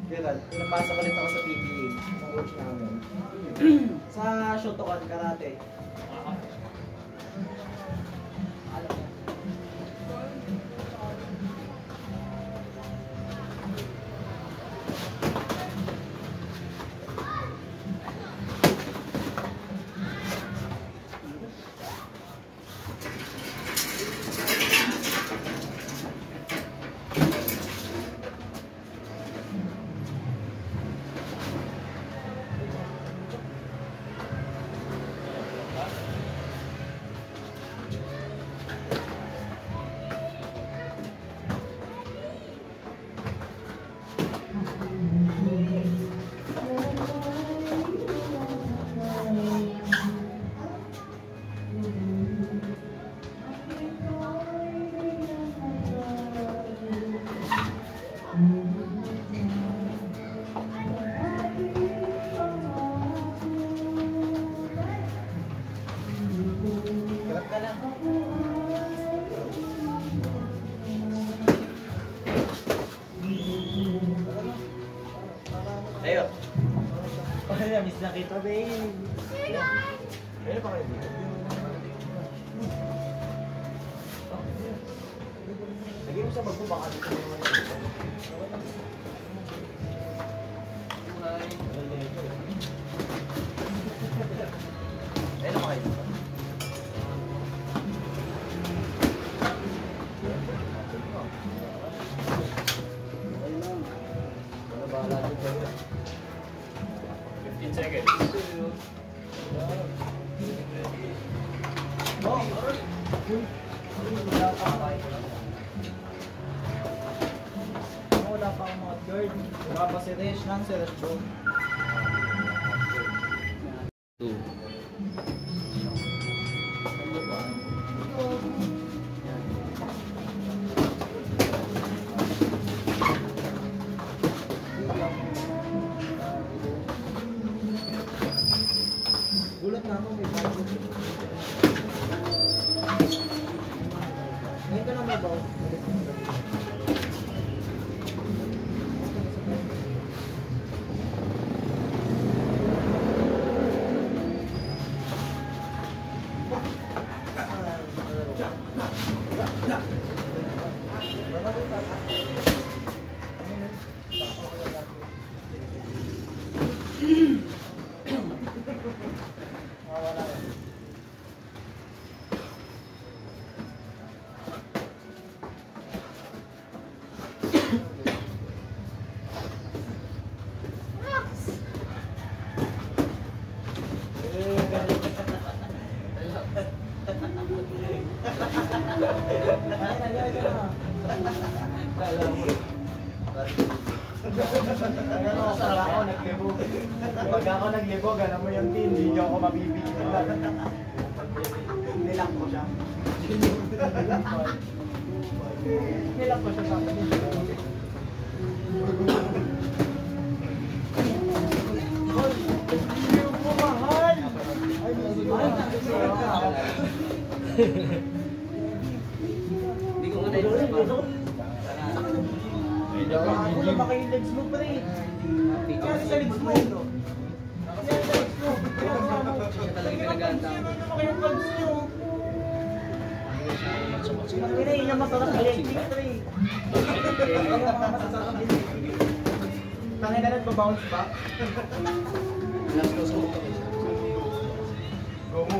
Gerald, pinapasok ulit ako sa PBA. Sa coach namin. Sa Shotokan, karate. Ayo. Oh, na-miss na kita, babe. Kaya pa kayo dito? Lagay mo sa bag ko, baka dito naman. Ayun na pa kayo dito. Bahala dito. 15 seconds. Oh, wala pa akong mga guard. Wala pa si Resh lang, si Resh bro. 2. Gulat na ako, may bago. Ngayon ka na may bago. Pag ako naglibog, alam mo yung team, hindi ako mabibigyan. Nilak ko siya. Nilak ko siya sa akin. Yung pumahal! Hindi ko nga na-ilog pa. Ako na baka yung legs mo pa rin. Kasi sa legs mo. Kasi sa legs mo. Siya talaga pinaganda. Ano naman kayong vlogs nyo? Ang pinay niya masarap electric tray. Ano mga masasarap electric? Tangin na nagbabounce ba?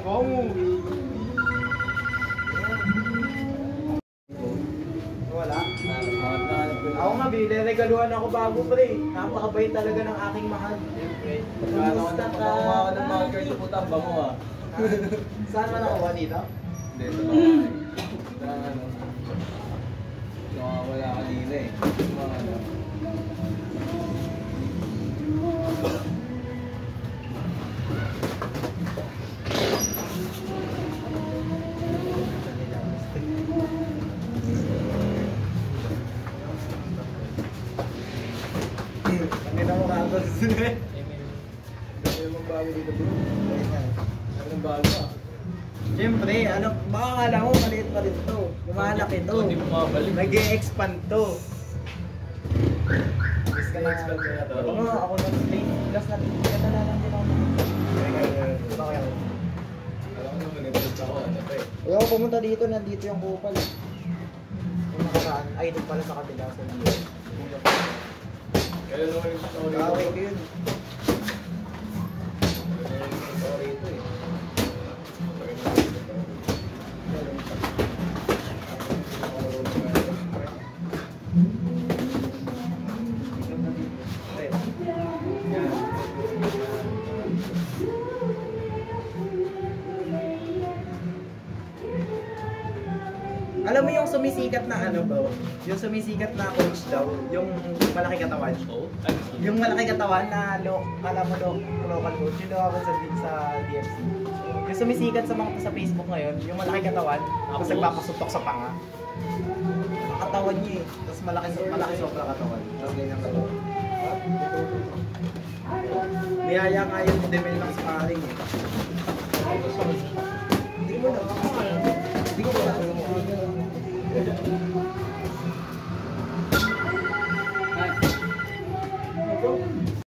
Gomu. Wala? Ako nga, biniregaluhan ako bago pre. Napakabait talaga ng aking mahal. Kumusta ka? Nakakuha ka ng mga girl na putang bango ah. Saan man nakuha dito? Hindi, ito ba? Nakawala kanina eh. Bago dito bro. Anong bago ah? Siyempre, ano, baka kala mo maliit pa rin to. Lumalaki to. Nag-e-expand to. expand ka na to. Oo nga, ako nag-play. Last na, katala lang din ako. Kaya. Alam ko naman, nag-touch ako. Ano pa eh. Kaya ako pumunta dito, nandito yung kupal. Yung nakaraan, ay doon pala sa kabila sa liyo. Kaya naman yung story ko. Kaway ko yun. Kaya naman yung story ito eh. Alam mo yung sumisikat na ano bro? Yung sumisikat na coach daw, yung malaki katawan. Oh? Yung malaki katawan na kala mo local coach, yun daw ako sa DFC. Yung sumisikat sa mga sa Facebook ngayon, yung malaki katawan, tapos nagpapasutok sa panga. Katawan niya eh. Tapos malaki sobra katawan. Tapos ganyan katawan. Niyaya nga yung Demel ng sparring eh. Hindi mo na.